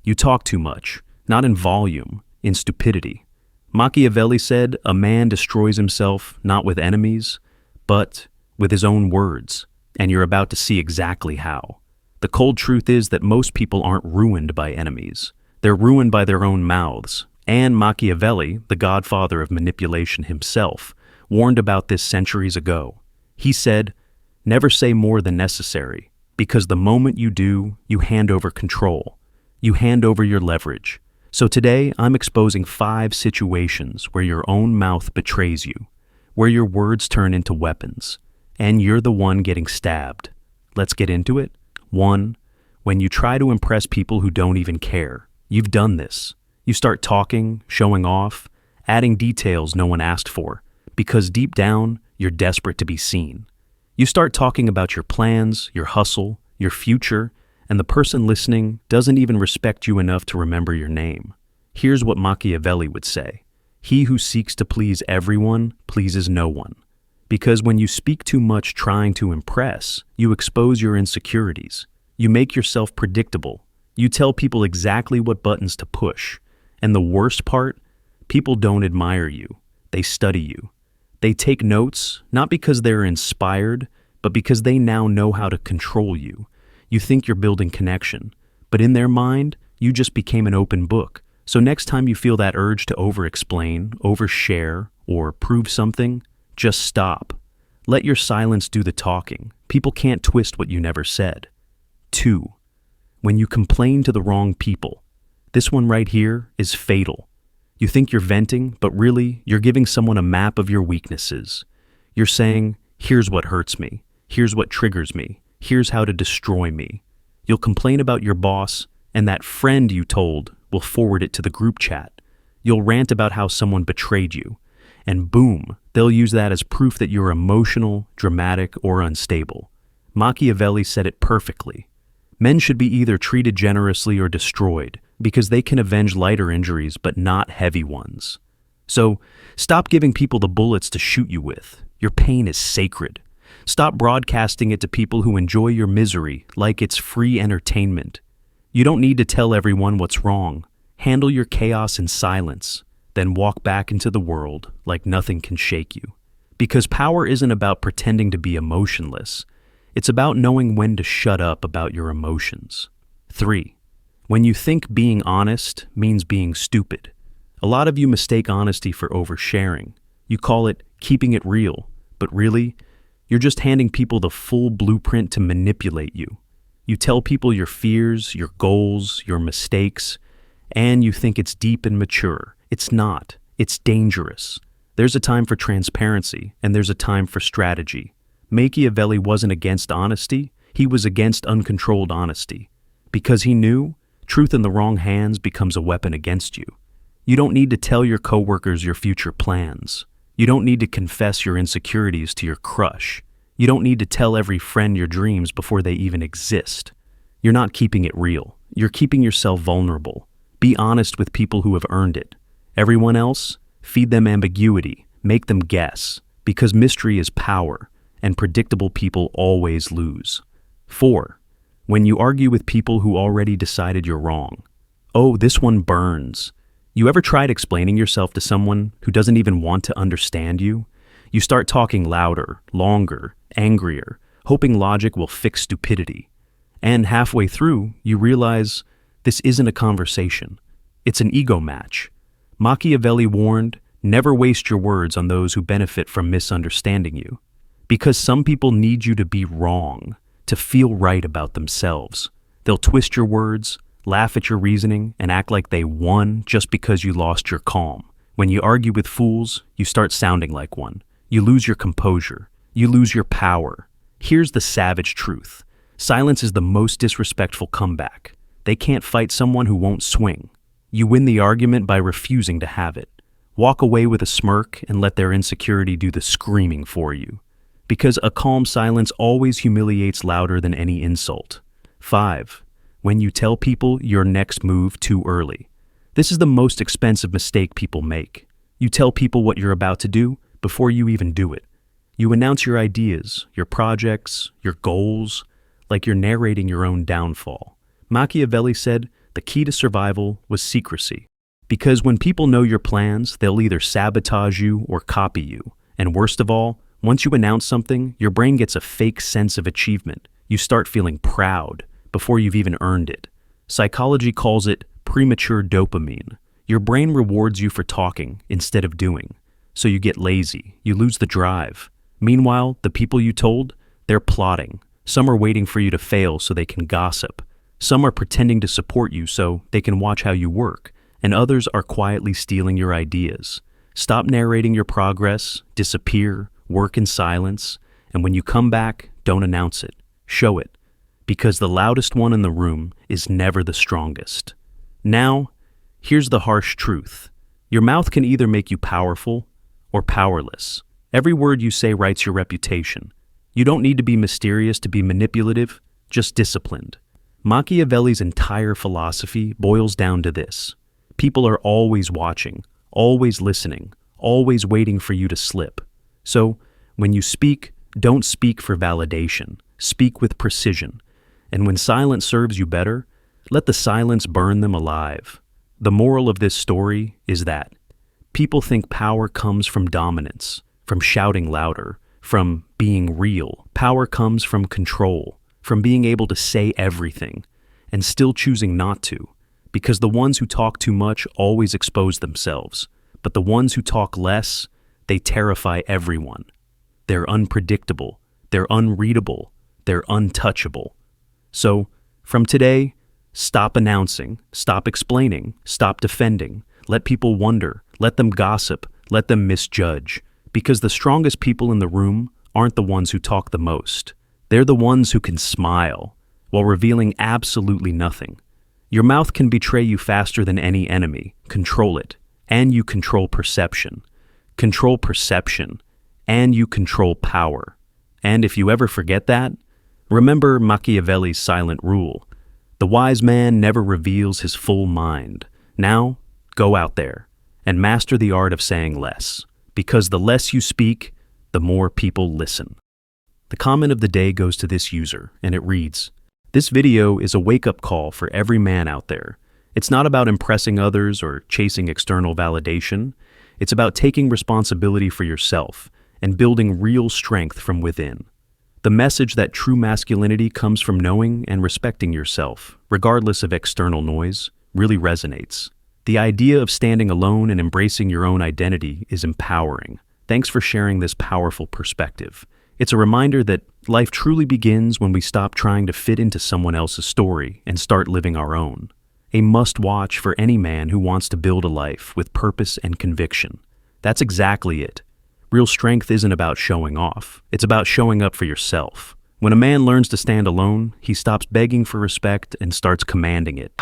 You talk too much, not in volume, in stupidity. Machiavelli said, a man destroys himself not with enemies, but with his own words, and you're about to see exactly how. The cold truth is that most people aren't ruined by enemies. They're ruined by their own mouths. And Machiavelli, the godfather of manipulation himself, warned about this centuries ago. He said, never say more than necessary, because the moment you do, you hand over control. You hand over your leverage. So today, I'm exposing 5 situations where your own mouth betrays you, where your words turn into weapons, and you're the one getting stabbed. Let's get into it. 1. When you try to impress people who don't even care. You've done this. You start talking, showing off, adding details no one asked for, because deep down, you're desperate to be seen. You start talking about your plans, your hustle, your future, and the person listening doesn't even respect you enough to remember your name. Here's what Machiavelli would say. He who seeks to please everyone pleases no one. Because when you speak too much trying to impress, you expose your insecurities. You make yourself predictable. You tell people exactly what buttons to push. And the worst part, people don't admire you. They study you. They take notes, not because they're inspired, but because they now know how to control you. You think you're building connection, but in their mind, you just became an open book. So next time you feel that urge to over-explain, overshare, or prove something, just stop. Let your silence do the talking. People can't twist what you never said. 2. When you complain to the wrong people. This one right here is fatal. You think you're venting, but really, you're giving someone a map of your weaknesses. You're saying, here's what hurts me. Here's what triggers me. Here's how to destroy me. You'll complain about your boss, and that friend you told will forward it to the group chat. You'll rant about how someone betrayed you. And boom, they'll use that as proof that you're emotional, dramatic, or unstable. Machiavelli said it perfectly. Men should be either treated generously or destroyed, because they can avenge lighter injuries but not heavy ones. So, stop giving people the bullets to shoot you with. Your pain is sacred. Stop broadcasting it to people who enjoy your misery like it's free entertainment. You don't need to tell everyone what's wrong. Handle your chaos in silence, then walk back into the world like nothing can shake you. Because power isn't about pretending to be emotionless. It's about knowing when to shut up about your emotions. 3. When you think being honest means being stupid. A lot of you mistake honesty for oversharing. You call it keeping it real, but really, you're just handing people the full blueprint to manipulate you. You tell people your fears, your goals, your mistakes, and you think it's deep and mature. It's not. It's dangerous. There's a time for transparency, and there's a time for strategy. Machiavelli wasn't against honesty, he was against uncontrolled honesty. Because he knew, truth in the wrong hands becomes a weapon against you. You don't need to tell your coworkers your future plans. You don't need to confess your insecurities to your crush. You don't need to tell every friend your dreams before they even exist. You're not keeping it real. You're keeping yourself vulnerable. Be honest with people who have earned it. Everyone else, feed them ambiguity. Make them guess. Because mystery is power, and predictable people always lose. 4. When you argue with people who already decided you're wrong. Oh, this one burns. You ever tried explaining yourself to someone who doesn't even want to understand you? You start talking louder, longer, angrier, hoping logic will fix stupidity. And halfway through, you realize this isn't a conversation. It's an ego match. Machiavelli warned, never waste your words on those who benefit from misunderstanding you. Because some people need you to be wrong, to feel right about themselves. They'll twist your words, laugh at your reasoning, and act like they won just because you lost your calm. When you argue with fools, you start sounding like one. You lose your composure. You lose your power. Here's the savage truth. Silence is the most disrespectful comeback. They can't fight someone who won't swing. You win the argument by refusing to have it. Walk away with a smirk and let their insecurity do the screaming for you. Because a calm silence always humiliates louder than any insult. 5. When you tell people your next move too early. This is the most expensive mistake people make. You tell people what you're about to do before you even do it. You announce your ideas, your projects, your goals, like you're narrating your own downfall. Machiavelli said, the key to survival was secrecy. Because when people know your plans, they'll either sabotage you or copy you. And worst of all, once you announce something, your brain gets a fake sense of achievement. You start feeling proud before you've even earned it. Psychology calls it premature dopamine. Your brain rewards you for talking instead of doing. So you get lazy, you lose the drive. Meanwhile, the people you told, they're plotting. Some are waiting for you to fail so they can gossip. Some are pretending to support you so they can watch how you work. And others are quietly stealing your ideas. Stop narrating your progress, disappear, work in silence, and when you come back, don't announce it. Show it. Because the loudest one in the room is never the strongest. Now, here's the harsh truth. Your mouth can either make you powerful or powerless. Every word you say writes your reputation. You don't need to be mysterious to be manipulative, just disciplined. Machiavelli's entire philosophy boils down to this. People are always watching, always listening, always waiting for you to slip. So, when you speak, don't speak for validation. Speak with precision. And when silence serves you better, let the silence burn them alive. The moral of this story is that people think power comes from dominance, from shouting louder, from being real. Power comes from control, from being able to say everything, and still choosing not to. Because the ones who talk too much always expose themselves, but the ones who talk less, they terrify everyone. They're unpredictable, they're unreadable, they're untouchable. So, from today, stop announcing, stop explaining, stop defending. Let people wonder, let them gossip, let them misjudge. Because the strongest people in the room aren't the ones who talk the most. They're the ones who can smile while revealing absolutely nothing. Your mouth can betray you faster than any enemy. Control it, and you control perception. Control perception, and you control power. And if you ever forget that, remember Machiavelli's silent rule. The wise man never reveals his full mind. Now, go out there and master the art of saying less. Because the less you speak, the more people listen. The comment of the day goes to this user, and it reads, "This video is a wake-up call for every man out there. It's not about impressing others or chasing external validation. It's about taking responsibility for yourself and building real strength from within. The message that true masculinity comes from knowing and respecting yourself, regardless of external noise, really resonates. The idea of standing alone and embracing your own identity is empowering. Thanks for sharing this powerful perspective. It's a reminder that life truly begins when we stop trying to fit into someone else's story and start living our own. A must-watch for any man who wants to build a life with purpose and conviction. That's exactly it. Real strength isn't about showing off. It's about showing up for yourself. When a man learns to stand alone, he stops begging for respect and starts commanding it."